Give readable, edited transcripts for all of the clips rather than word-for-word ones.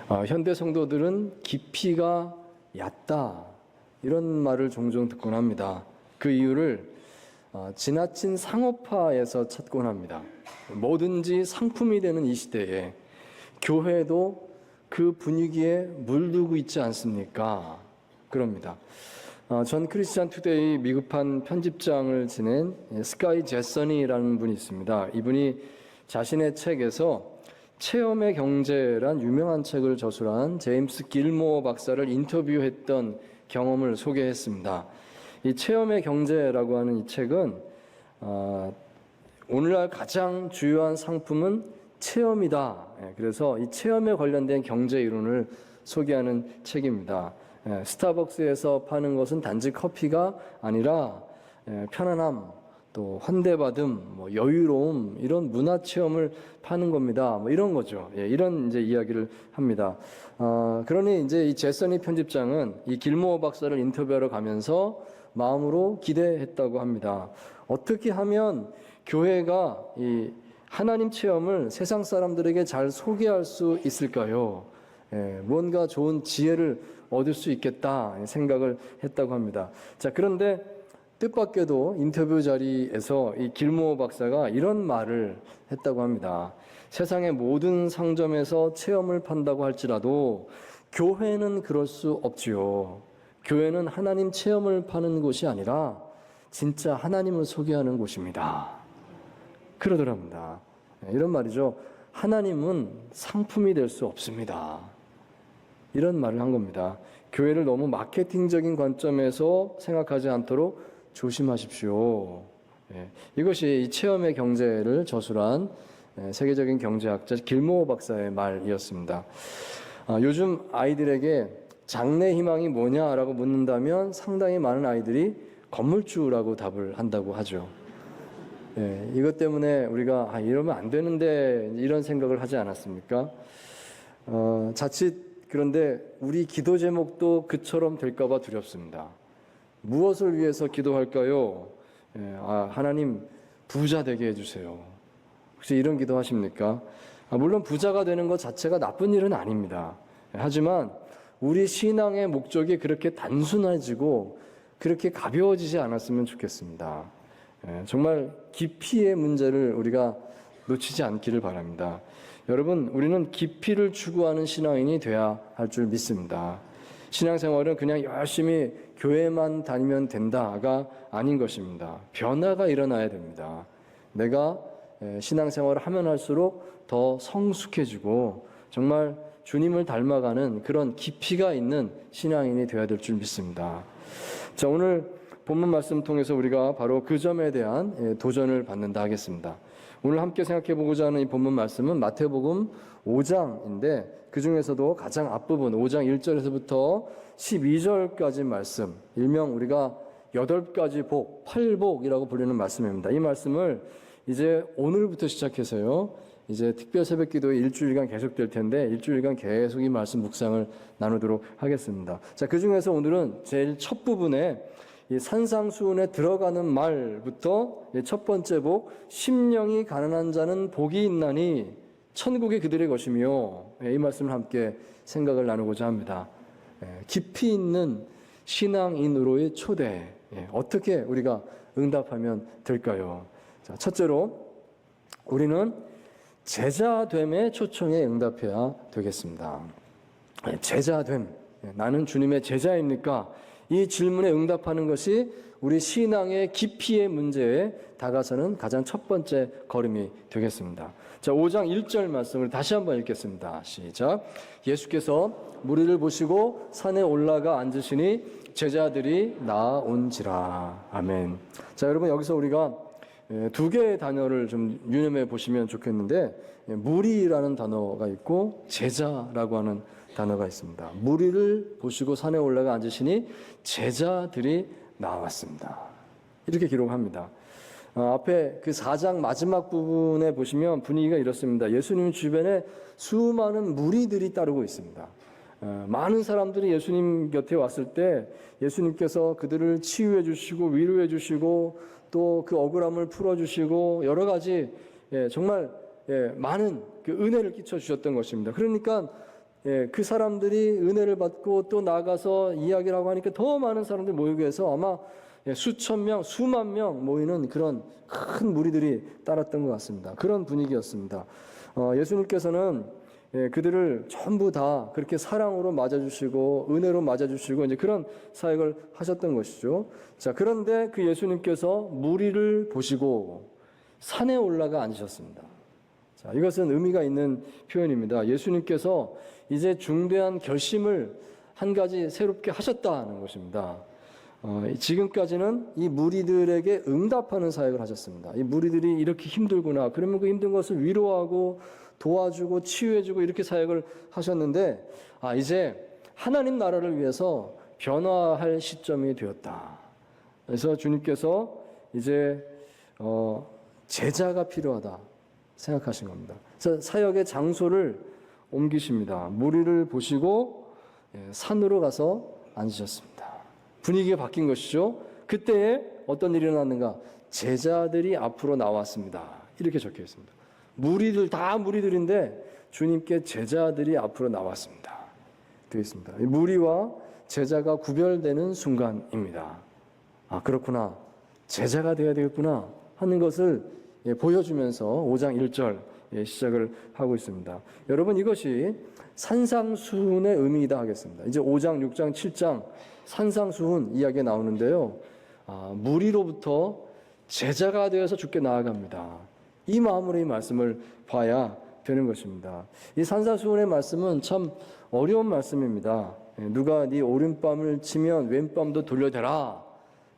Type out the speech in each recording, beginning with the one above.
현대 성도들은 깊이가 얕다 이런 말을 종종 듣곤 합니다. 그 이유를 지나친 상업화에서 찾곤 합니다. 뭐든지 상품이 되는 이 시대에 교회도 그 분위기에 물들고 있지 않습니까? 그럽니다. 전 크리스찬 투데이 미국판 편집장을 지낸 스카이 제서니라는 분이 있습니다. 이분이 자신의 책에서 체험의 경제란 유명한 책을 저술한 제임스 길모어 박사를 인터뷰했던 경험을 소개했습니다. 이 체험의 경제라고 하는 이 책은 오늘날 가장 주요한 상품은 체험이다. 그래서 이 체험에 관련된 경제 이론을 소개하는 책입니다. 스타벅스에서 파는 것은 단지 커피가 아니라 편안함, 또 환대받음, 여유로움 이런 문화 체험을 파는 겁니다. 이런 거죠. 이런 이제 이야기를 합니다. 그러니 이제 이 제서니 편집장은 이 길모어 박사를 인터뷰하러 가면서 마음으로 기대했다고 합니다. 어떻게 하면 교회가 이 하나님 체험을 세상 사람들에게 잘 소개할 수 있을까요? 뭔가 좋은 지혜를 얻을 수 있겠다 생각을 했다고 합니다. 자, 그런데 뜻밖에도 인터뷰 자리에서 이 길모어 박사가 이런 말을 했다고 합니다. 세상의 모든 상점에서 체험을 판다고 할지라도 교회는 그럴 수 없지요. 교회는 하나님 체험을 파는 곳이 아니라 진짜 하나님을 소개하는 곳입니다. 그러더랍니다. 이런 말이죠. 하나님은 상품이 될 수 없습니다. 이런 말을 한 겁니다. 교회를 너무 마케팅적인 관점에서 생각하지 않도록 조심하십시오. 이것이 이 체험의 경제를 저술한 세계적인 경제학자 길모어 박사의 말이었습니다. 요즘 아이들에게 장래 희망이 뭐냐라고 묻는다면 상당히 많은 아이들이 건물주라고 답을 한다고 하죠. 이것 때문에 우리가 이러면 안 되는데 이런 생각을 하지 않았습니까? 자칫 그런데 우리 기도 제목도 그처럼 될까봐 두렵습니다. 무엇을 위해서 기도할까요? 하나님 부자 되게 해주세요. 혹시 이런 기도 하십니까? 물론 부자가 되는 것 자체가 나쁜 일은 아닙니다. 하지만 우리 신앙의 목적이 그렇게 단순해지고 그렇게 가벼워지지 않았으면 좋겠습니다. 정말 깊이의 문제를 우리가 놓치지 않기를 바랍니다. 여러분, 우리는 깊이를 추구하는 신앙인이 돼야 할 줄 믿습니다. 신앙생활은 그냥 열심히 교회만 다니면 된다가 아닌 것입니다. 변화가 일어나야 됩니다. 내가 신앙생활을 하면 할수록 더 성숙해지고 정말 주님을 닮아가는 그런 깊이가 있는 신앙인이 되어야 될 줄 믿습니다. 자, 오늘 본문 말씀 통해서 우리가 바로 그 점에 대한 도전을 받는다 하겠습니다. 오늘 함께 생각해 보고자 하는 이 본문 말씀은 마태복음 5장인데 그 중에서도 가장 앞부분 5장 1절에서부터 12절까지 말씀, 일명 우리가 8가지 복, 8복이라고 불리는 말씀입니다. 이 말씀을 이제 오늘부터 시작해서요, 이제 특별 새벽 기도에 일주일간 계속될 텐데 일주일간 계속 이 말씀 묵상을 나누도록 하겠습니다. 자, 그 중에서 오늘은 제일 첫 부분에 이 산상수훈에 들어가는 말부터 첫 번째 복, 심령이 가난한 자는 복이 있나니 천국이 그들의 것이며, 이 말씀을 함께 생각을 나누고자 합니다. 깊이 있는 신앙인으로의 초대, 어떻게 우리가 응답하면 될까요? 자, 첫째로 우리는 제자됨의 초청에 응답해야 되겠습니다. 제자됨, 나는 주님의 제자입니까? 이 질문에 응답하는 것이 우리 신앙의 깊이의 문제에 다가서는 가장 첫 번째 걸음이 되겠습니다. 자, 5장 1절 말씀을 다시 한번 읽겠습니다. 시작. 예수께서 무리를 보시고 산에 올라가 앉으시니 제자들이 나온지라. 아멘. 자, 여러분, 여기서 우리가 두 개의 단어를 좀 유념해 보시면 좋겠는데, 무리라는 단어가 있고 제자라고 하는 단어가 있습니다. 무리를 보시고 산에 올라가 앉으시니 제자들이 나왔습니다. 이렇게 기록합니다. 앞에 그 4장 마지막 부분에 보시면 분위기가 이렇습니다. 예수님 주변에 수많은 무리들이 따르고 있습니다. 많은 사람들이 예수님 곁에 왔을 때 예수님께서 그들을 치유해 주시고 위로해 주시고 또 그 억울함을 풀어 주시고 여러 가지 정말 많은 그 은혜를 끼쳐 주셨던 것입니다. 그러니까 그 사람들이 은혜를 받고 또 나가서 이야기를 하고 하니까 더 많은 사람들이 모이게 해서 아마 수천 명, 수만 명 모이는 그런 큰 무리들이 따랐던 것 같습니다. 그런 분위기였습니다. 예수님께서는 그들을 전부 다 그렇게 사랑으로 맞아주시고 은혜로 맞아주시고 이제 그런 사역을 하셨던 것이죠. 자, 그런데 그 예수님께서 무리를 보시고 산에 올라가 앉으셨습니다. 자, 이것은 의미가 있는 표현입니다. 예수님께서 이제 중대한 결심을 한 가지 새롭게 하셨다는 것입니다. 지금까지는 이 무리들에게 응답하는 사역을 하셨습니다. 이 무리들이 이렇게 힘들구나. 그러면 그 힘든 것을 위로하고 도와주고 치유해주고 이렇게 사역을 하셨는데, 이제 하나님 나라를 위해서 변화할 시점이 되었다. 그래서 주님께서 이제 제자가 필요하다 생각하신 겁니다. 그래서 사역의 장소를 옮기십니다. 무리를 보시고 산으로 가서 앉으셨습니다. 분위기가 바뀐 것이죠. 그때에 어떤 일이 일어났는가? 제자들이 앞으로 나왔습니다. 이렇게 적혀 있습니다. 무리들 다 무리들인데 주님께 제자들이 앞으로 나왔습니다. 되어 있습니다. 무리와 제자가 구별되는 순간입니다. 그렇구나. 제자가 되어야 되겠구나 하는 것을 보여주면서 5장 1절 시작을 하고 있습니다. 여러분, 이것이 산상수훈의 의미이다 하겠습니다. 이제 5장, 6장, 7장 산상수훈 이야기가 나오는데요. 무리로부터 제자가 되어서 주께 나아갑니다. 이 마음으로 이 말씀을 봐야 되는 것입니다. 이 산상수훈의 말씀은 참 어려운 말씀입니다. 누가 네 오른뺨을 치면 왼뺨도 돌려대라.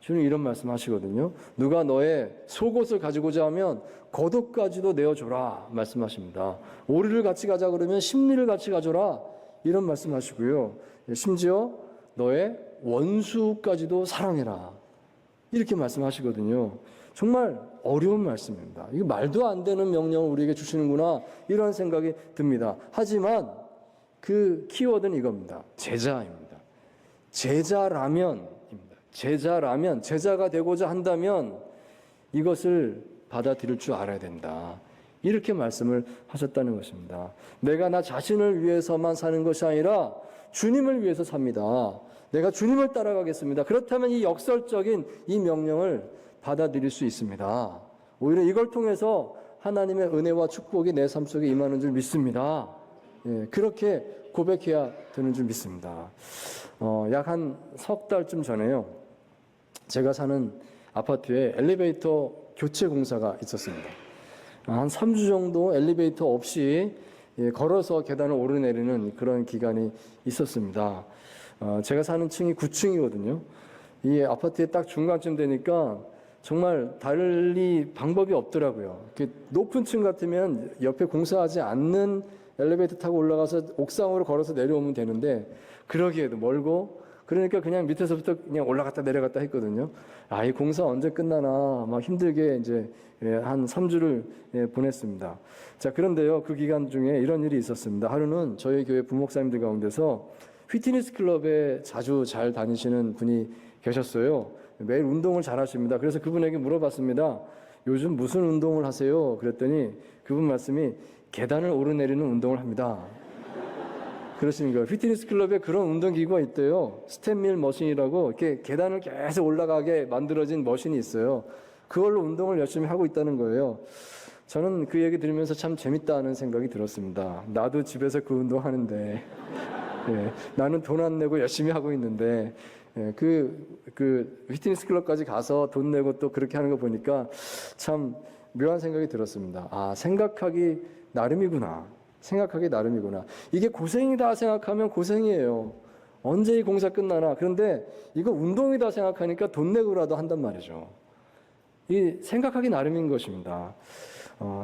주님 이런 말씀 하시거든요. 누가 너의 속옷을 가지고자 하면 겉옷까지도 내어줘라 말씀하십니다. 오리를 같이 가자 그러면 심리를 같이 가져라 이런 말씀하시고요. 심지어 너의 원수까지도 사랑해라 이렇게 말씀하시거든요. 정말 어려운 말씀입니다. 이게 말도 안 되는 명령을 우리에게 주시는구나 이런 생각이 듭니다. 하지만 그 키워드는 이겁니다. 제자입니다. 제자라면 제자가 되고자 한다면 이것을 받아들일 줄 알아야 된다. 이렇게 말씀을 하셨다는 것입니다. 내가 나 자신을 위해서만 사는 것이 아니라 주님을 위해서 삽니다. 내가 주님을 따라가겠습니다. 그렇다면 이 역설적인 이 명령을 받아들일 수 있습니다. 오히려 이걸 통해서 하나님의 은혜와 축복이 내 삶 속에 임하는 줄 믿습니다. 그렇게 고백해야 되는 줄 믿습니다. 약 한 석 달쯤 전에요. 제가 사는 아파트에 엘리베이터 교체 공사가 있었습니다. 한 3주 정도 엘리베이터 없이 걸어서 계단을 오르내리는 그런 기간이 있었습니다. 제가 사는 층이 9층이거든요. 이 아파트에 딱 중간쯤 되니까 정말 달리 방법이 없더라고요. 높은 층 같으면 옆에 공사하지 않는 엘리베이터 타고 올라가서 옥상으로 걸어서 내려오면 되는데 그러기에도 멀고 그러니까 그냥 밑에서부터 그냥 올라갔다 내려갔다 했거든요. 이 공사 언제 끝나나 막 힘들게 이제 한 3주를 보냈습니다. 자, 그런데요, 그 기간 중에 이런 일이 있었습니다. 하루는 저희 교회 부목사님들 가운데서 피트니스 클럽에 자주 잘 다니시는 분이 계셨어요. 매일 운동을 잘 하십니다. 그래서 그분에게 물어봤습니다. 요즘 무슨 운동을 하세요? 그랬더니 그분 말씀이 계단을 오르내리는 운동을 합니다. 그러시는 거예요. 피트니스 클럽에 그런 운동기구가 있대요. 스탠밀 머신이라고 이렇게 계단을 계속 올라가게 만들어진 머신이 있어요. 그걸로 운동을 열심히 하고 있다는 거예요. 저는 그 얘기 들으면서 참 재밌다는 생각이 들었습니다. 나도 집에서 그 운동 하는데 나는 돈 안 내고 열심히 하고 있는데 그 피트니스 클럽까지 가서 돈 내고 또 그렇게 하는 거 보니까 참 묘한 생각이 들었습니다. 생각하기 나름이구나. 이게 고생이다 생각하면 고생이에요. 언제 이 공사 끝나나. 그런데 이거 운동이다 생각하니까 돈 내고라도 한단 말이죠. 이 생각하기 나름인 것입니다.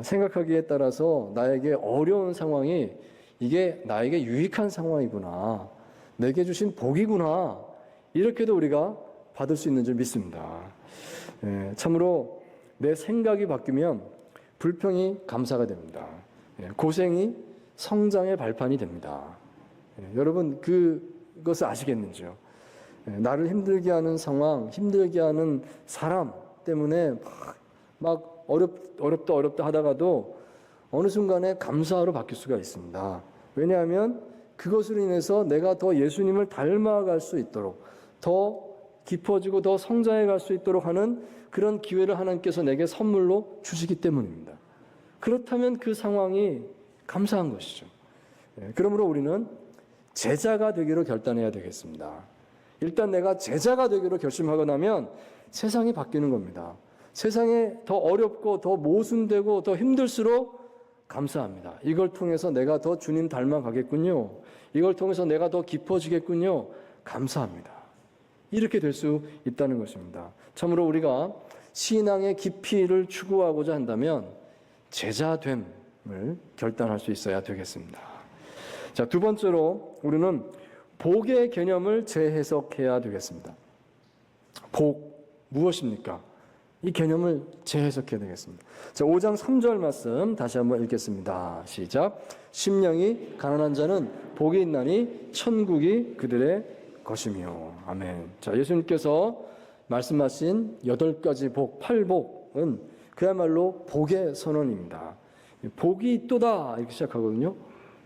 생각하기에 따라서 나에게 어려운 상황이 이게 나에게 유익한 상황이구나. 내게 주신 복이구나. 이렇게도 우리가 받을 수 있는 줄 믿습니다. 참으로 내 생각이 바뀌면 불평이 감사가 됩니다. 고생이 성장의 발판이 됩니다. 여러분 그것을 아시겠는지요? 나를 힘들게 하는 상황, 힘들게 하는 사람 때문에 막 어렵다 하다가도 어느 순간에 감사로 바뀔 수가 있습니다. 왜냐하면 그것으로 인해서 내가 더 예수님을 닮아갈 수 있도록, 더 깊어지고 더 성장해 갈 수 있도록 하는 그런 기회를 하나님께서 내게 선물로 주시기 때문입니다. 그렇다면 그 상황이 감사한 것이죠. 그러므로 우리는 제자가 되기로 결단해야 되겠습니다. 일단 내가 제자가 되기로 결심하고 나면 세상이 바뀌는 겁니다. 세상에 더 어렵고 더 모순되고 더 힘들수록 감사합니다. 이걸 통해서 내가 더 주님 닮아가겠군요. 이걸 통해서 내가 더 깊어지겠군요. 감사합니다. 이렇게 될 수 있다는 것입니다. 참으로 우리가 신앙의 깊이를 추구하고자 한다면 제자됨을 결단할 수 있어야 되겠습니다. 자, 두 번째로 우리는 복의 개념을 재해석해야 되겠습니다. 복, 무엇입니까? 이 개념을 재해석해야 되겠습니다. 자, 5장 3절 말씀 다시 한번 읽겠습니다. 시작. 심령이 가난한 자는 복이 있나니 천국이 그들의 것이며. 아멘. 자, 예수님께서 말씀하신 8가지 복, 8복은 그야말로 복의 선언입니다. 복이 있도다 이렇게 시작하거든요.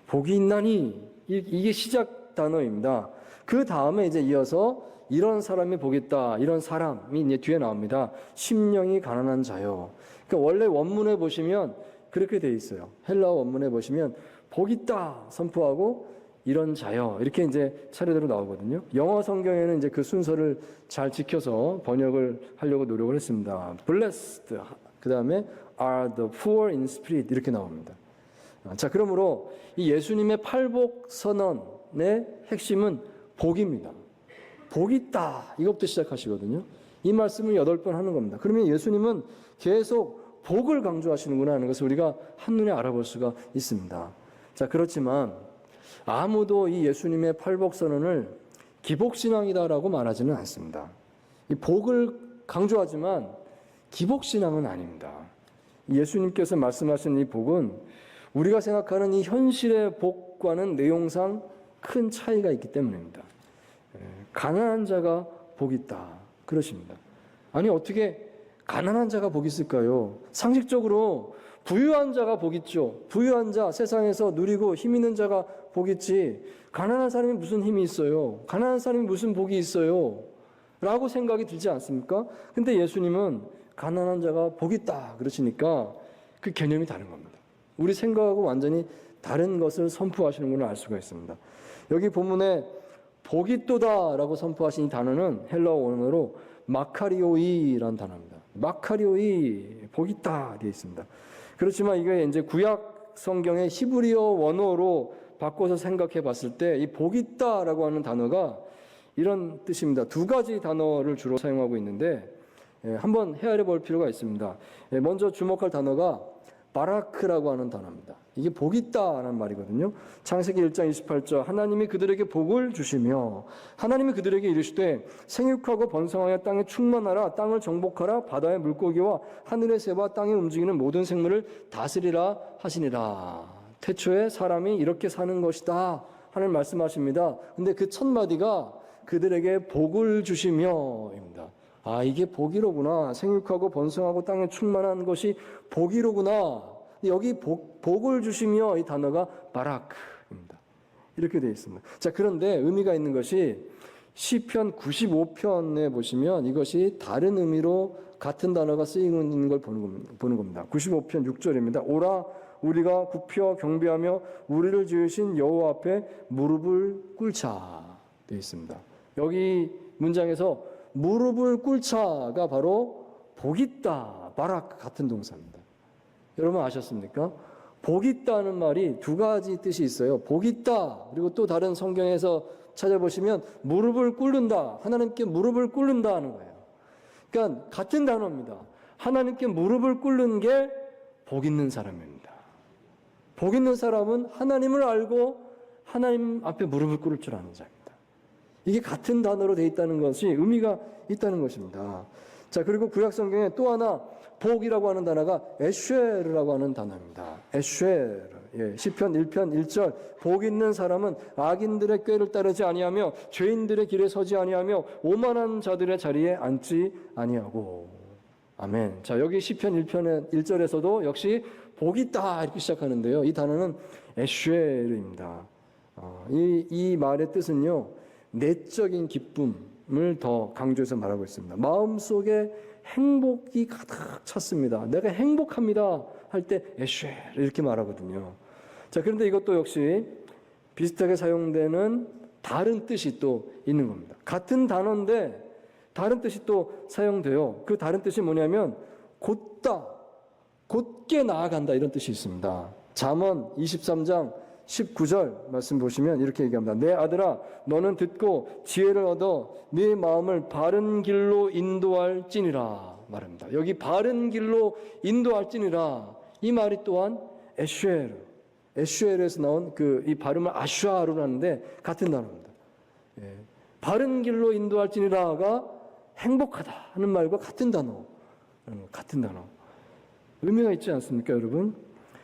복이 있나니 이게 시작 단어입니다. 그 다음에 이제 이어서 이런 사람이 복 있다. 이런 사람이 이제 뒤에 나옵니다. 심령이 가난한 자요. 그러니까 원래 원문에 보시면 그렇게 돼 있어요. 헬라어 원문에 보시면 복 있다 선포하고 이런 자요. 이렇게 이제 차례대로 나오거든요. 영어 성경에는 이제 그 순서를 잘 지켜서 번역을 하려고 노력을 했습니다. Blessed. 그 다음에 are the poor in spirit 이렇게 나옵니다. 자, 그러므로 이 예수님의 팔복 선언의 핵심은 복입니다. 복 있다. 이것부터 시작하시거든요. 이 말씀을 8번 하는 겁니다. 그러면 예수님은 계속 복을 강조하시는구나 하는 것을 우리가 한눈에 알아볼 수가 있습니다. 자, 그렇지만 아무도 이 예수님의 팔복 선언을 기복신앙이다라고 말하지는 않습니다. 이 복을 강조하지만 기복신앙은 아닙니다. 예수님께서 말씀하신 이 복은 우리가 생각하는 이 현실의 복과는 내용상 큰 차이가 있기 때문입니다. 가난한 자가 복이 있다. 그러십니다. 아니 어떻게 가난한 자가 복이 있을까요? 상식적으로 부유한 자가 복이 있죠. 부유한 자, 세상에서 누리고 힘 있는 자가 복이 있지. 가난한 사람이 무슨 힘이 있어요? 가난한 사람이 무슨 복이 있어요? 라고 생각이 들지 않습니까? 근데 예수님은 가난한 자가 복이 있다 그러시니까 그 개념이 다른 겁니다. 우리 생각하고 완전히 다른 것을 선포하시는 걸 알 수가 있습니다. 여기 본문에 복이 있도다라고 선포하신 이 단어는 헬라어 원어로 마카리오이라는 단어입니다. 마카리오이, 복이 있다 되어 있습니다. 그렇지만 이게 이제 구약 성경의 히브리어 원어로 바꿔서 생각해 봤을 때 이 복이 있다라고 하는 단어가 이런 뜻입니다. 2가지 단어를 주로 사용하고 있는데 한번 헤아려 볼 필요가 있습니다. 먼저 주목할 단어가 바라크라고 하는 단어입니다. 이게 복이 있다라는 말이거든요. 창세기 1장 28절 하나님이 그들에게 복을 주시며 하나님이 그들에게 이르시되 생육하고 번성하여 땅에 충만하라 땅을 정복하라 바다의 물고기와 하늘의 새와 땅에 움직이는 모든 생물을 다스리라 하시니라. 태초에 사람이 이렇게 사는 것이다 하는 말씀하십니다. 근데 그 첫 마디가 그들에게 복을 주시며입니다. 아, 이게 복이로구나. 생육하고 번성하고 땅에 충만한 것이 복이로구나. 여기 복을 주시며 이 단어가 바라크입니다. 이렇게 되어 있습니다. 자, 그런데 의미가 있는 것이 시편 95편에 보시면 이것이 다른 의미로 같은 단어가 쓰이고 있는 걸 보는 겁니다. 95편 6절입니다. 오라 우리가 굽혀 경배하며 우리를 지으신 여호와 앞에 무릎을 꿇자 되어 있습니다. 여기 문장에서 무릎을 꿇자가 바로 복 있다, 바락 같은 동사입니다. 여러분 아셨습니까? 복 있다는 말이 2가지 뜻이 있어요. 복 있다, 그리고 또 다른 성경에서 찾아보시면 무릎을 꿇는다, 하나님께 무릎을 꿇는다 하는 거예요. 그러니까 같은 단어입니다. 하나님께 무릎을 꿇는 게 복 있는 사람입니다. 복 있는 사람은 하나님을 알고 하나님 앞에 무릎을 꿇을 줄 아는 자입니다. 이게 같은 단어로 되어 있다는 것이 의미가 있다는 것입니다. 자, 그리고 구약 성경에 또 하나 복이라고 하는 단어가 에쉐르라고 하는 단어입니다. 에쉐르. 예, 시편 1편 1절 복 있는 사람은 악인들의 꾀를 따르지 아니하며 죄인들의 길에 서지 아니하며 오만한 자들의 자리에 앉지 아니하고. 아멘. 자, 여기 시편 1편의 1절에서도 역시 복이 있다 이렇게 시작하는데요. 이 단어는 에쉐르입니다. 이 말의 뜻은요, 내적인 기쁨을 더 강조해서 말하고 있습니다. 마음속에 행복이 가득 찼습니다. 내가 행복합니다 할 때 에쉐 이렇게 말하거든요. 자, 그런데 이것도 역시 비슷하게 사용되는 다른 뜻이 또 있는 겁니다. 같은 단어인데 다른 뜻이 또 사용돼요. 그 다른 뜻이 뭐냐면 곧다, 곧게 나아간다 이런 뜻이 있습니다. 잠언 23장 19절 말씀 보시면 이렇게 얘기합니다. 내 아들아, 너는 듣고 지혜를 얻어 네 마음을 바른 길로 인도할지니라 말합니다. 여기 바른 길로 인도할지니라, 이 말이 또한 에슈엘에서 나온 이 발음을 아슈아루로 하는데 같은 단어입니다. 바른 길로 인도할지니라가 행복하다 하는 말과 같은 단어. 의미가 있지 않습니까, 여러분?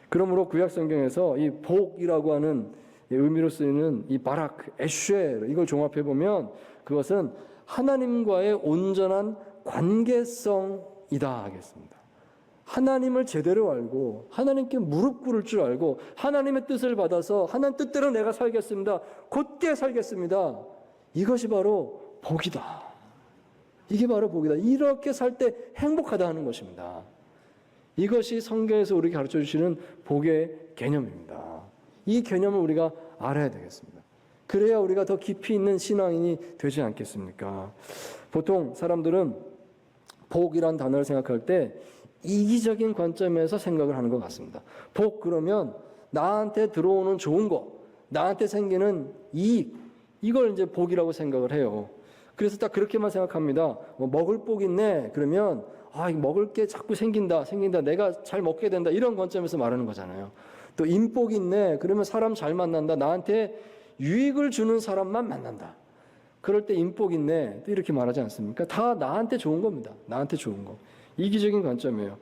그러므로 구약 성경에서 이 복이라고 하는 의미로 쓰이는 이 바라크, 에슈엘, 이걸 종합해 보면 그것은 하나님과의 온전한 관계성이다 하겠습니다. 하나님을 제대로 알고 하나님께 무릎 꿇을 줄 알고 하나님의 뜻을 받아서 하나님 뜻대로 내가 살겠습니다. 곧게 살겠습니다. 이것이 바로 복이다. 이게 바로 복이다. 이렇게 살 때 행복하다 하는 것입니다. 이것이 성경에서 우리에게 가르쳐 주시는 복의 개념입니다. 이 개념을 우리가 알아야 되겠습니다. 그래야 우리가 더 깊이 있는 신앙인이 되지 않겠습니까? 보통 사람들은 복이란 단어를 생각할 때 이기적인 관점에서 생각을 하는 것 같습니다. 복 그러면 나한테 들어오는 좋은 거, 나한테 생기는 이익, 이걸 이제 복이라고 생각을 해요. 그래서 딱 그렇게만 생각합니다. 먹을 복 있네 그러면 먹을 게 자꾸 생긴다, 내가 잘 먹게 된다, 이런 관점에서 말하는 거잖아요. 또 인복이 있네 그러면 사람 잘 만난다, 나한테 유익을 주는 사람만 만난다, 그럴 때 인복 있네, 또 이렇게 말하지 않습니까? 다 나한테 좋은 겁니다. 나한테 좋은 거. 이기적인 관점이에요.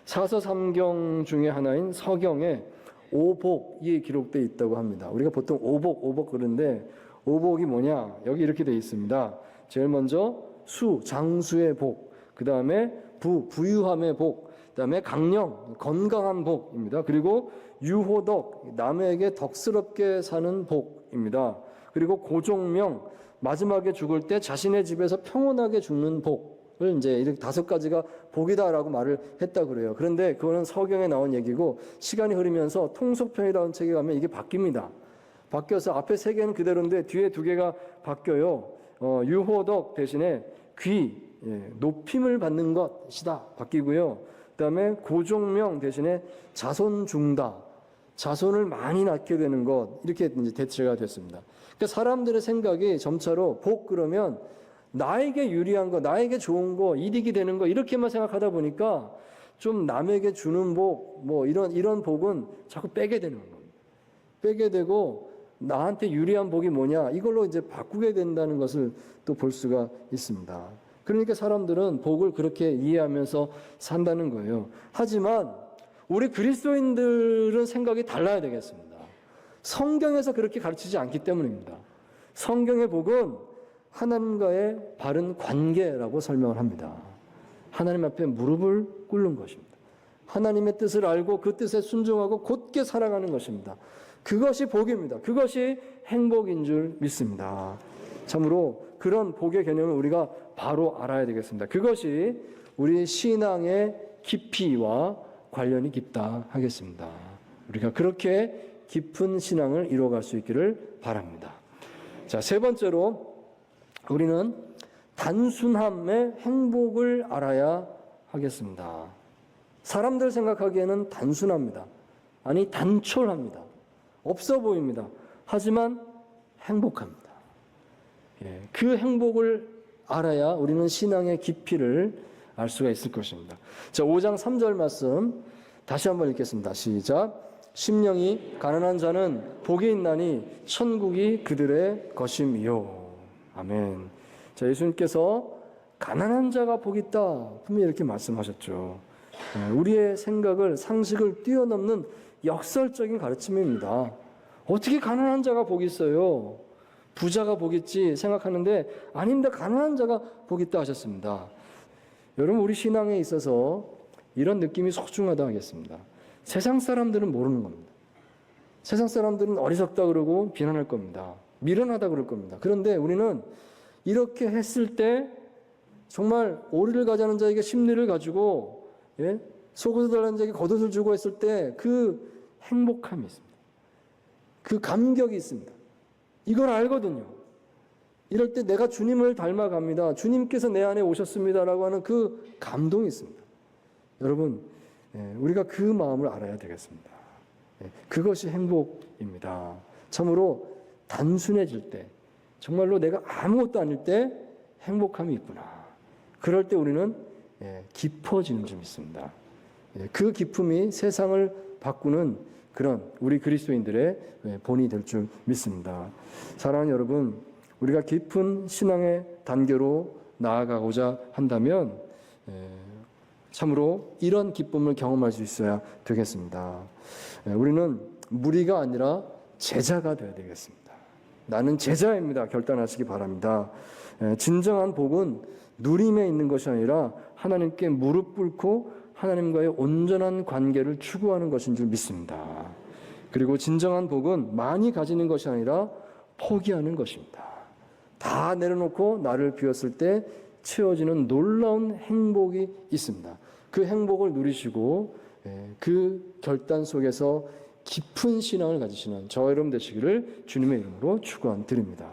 사서삼경 중에 하나인 서경에 오복이 기록되어 있다고 합니다. 우리가 보통 오복 그러는데 오복이 뭐냐? 여기 이렇게 되어 있습니다. 제일 먼저 장수의 복, 그 다음에 부유함의 복, 그 다음에 강령, 건강한 복입니다. 그리고 유호덕, 남에게 덕스럽게 사는 복입니다. 그리고 고종명, 마지막에 죽을 때 자신의 집에서 평온하게 죽는 복을 이제 이렇게 5가지가 복이다라고 말을 했다 그래요. 그런데 그거는 서경에 나온 얘기고 시간이 흐르면서 통속편이라는 책에 가면 이게 바뀝니다. 바뀌어서 앞에 3개는 그대로인데 뒤에 2개가 바뀌어요. 유호덕 대신에 높임을 받는 것이다 바뀌고요. 그다음에 고종명 대신에 자손중다, 자손을 많이 낳게 되는 것, 이렇게 이제 대체가 됐습니다. 그러니까 사람들의 생각이 점차로 복 그러면 나에게 유리한 거, 나에게 좋은 거, 이득이 되는 거, 이렇게만 생각하다 보니까 좀 남에게 주는 복, 이런 복은 자꾸 빼게 되는 겁니다. 빼게 되고 나한테 유리한 복이 뭐냐, 이걸로 이제 바꾸게 된다는 것을 또 볼 수가 있습니다. 그러니까 사람들은 복을 그렇게 이해하면서 산다는 거예요. 하지만 우리 그리스도인들은 생각이 달라야 되겠습니다. 성경에서 그렇게 가르치지 않기 때문입니다. 성경의 복은 하나님과의 바른 관계라고 설명을 합니다. 하나님 앞에 무릎을 꿇는 것입니다. 하나님의 뜻을 알고 그 뜻에 순종하고 곧게 살아가는 것입니다. 그것이 복입니다. 그것이 행복인 줄 믿습니다. 참으로 그런 복의 개념을 우리가 바로 알아야 되겠습니다. 그것이 우리 신앙의 깊이와 관련이 깊다 하겠습니다. 우리가 그렇게 깊은 신앙을 이루어갈 수 있기를 바랍니다. 자, 3번째로 우리는 단순함의 행복을 알아야 하겠습니다. 사람들 생각하기에는 단순합니다. 아니, 단촐합니다. 없어 보입니다. 하지만 행복합니다. 그 행복을 알아야 우리는 신앙의 깊이를 알 수가 있을 것입니다. 자, 5장 3절 말씀 다시 한번 읽겠습니다. 시작. 심령이 가난한 자는 복이 있나니 천국이 그들의 것임이요. 아멘. 자, 예수님께서 가난한 자가 복이 있다 분명히 이렇게 말씀하셨죠. 우리의 생각을, 상식을 뛰어넘는 역설적인 가르침입니다. 어떻게 가난한 자가 복이 있어요? 부자가 복이 있지 생각하는데 아닙니다. 가난한 자가 복이 있다 하셨습니다. 여러분, 우리 신앙에 있어서 이런 느낌이 소중하다 하겠습니다. 세상 사람들은 모르는 겁니다. 세상 사람들은 어리석다 그러고 비난할 겁니다. 미련하다 그럴 겁니다. 그런데 우리는 이렇게 했을 때 정말 오리를 가자는 자에게 심리를 가지고 속옷을 달라는 자에게 겉옷을 주고 했을 때 그 행복함이 있습니다. 그 감격이 있습니다. 이걸 알거든요. 이럴 때 내가 주님을 닮아갑니다. 주님께서 내 안에 오셨습니다라고 하는 그 감동이 있습니다. 여러분, 우리가 그 마음을 알아야 되겠습니다. 그것이 행복입니다. 참으로 단순해질 때, 정말로 내가 아무것도 아닐 때 행복함이 있구나. 그럴 때 우리는 깊어지는 줄 믿습니다. 그 기쁨이 세상을 바꾸는 그런 우리 그리스도인들의 본이 될 줄 믿습니다. 사랑하는 여러분, 우리가 깊은 신앙의 단계로 나아가고자 한다면 참으로 이런 기쁨을 경험할 수 있어야 되겠습니다. 우리는 무리가 아니라 제자가 되어야 되겠습니다. 나는 제자입니다. 결단하시기 바랍니다. 진정한 복은 누림에 있는 것이 아니라 하나님께 무릎 꿇고 하나님과의 온전한 관계를 추구하는 것인 줄 믿습니다. 그리고 진정한 복은 많이 가지는 것이 아니라 포기하는 것입니다. 다 내려놓고 나를 비웠을 때 채워지는 놀라운 행복이 있습니다. 그 행복을 누리시고 그 결단 속에서 깊은 신앙을 가지시는 저와 여러분 되시기를 주님의 이름으로 축원드립니다.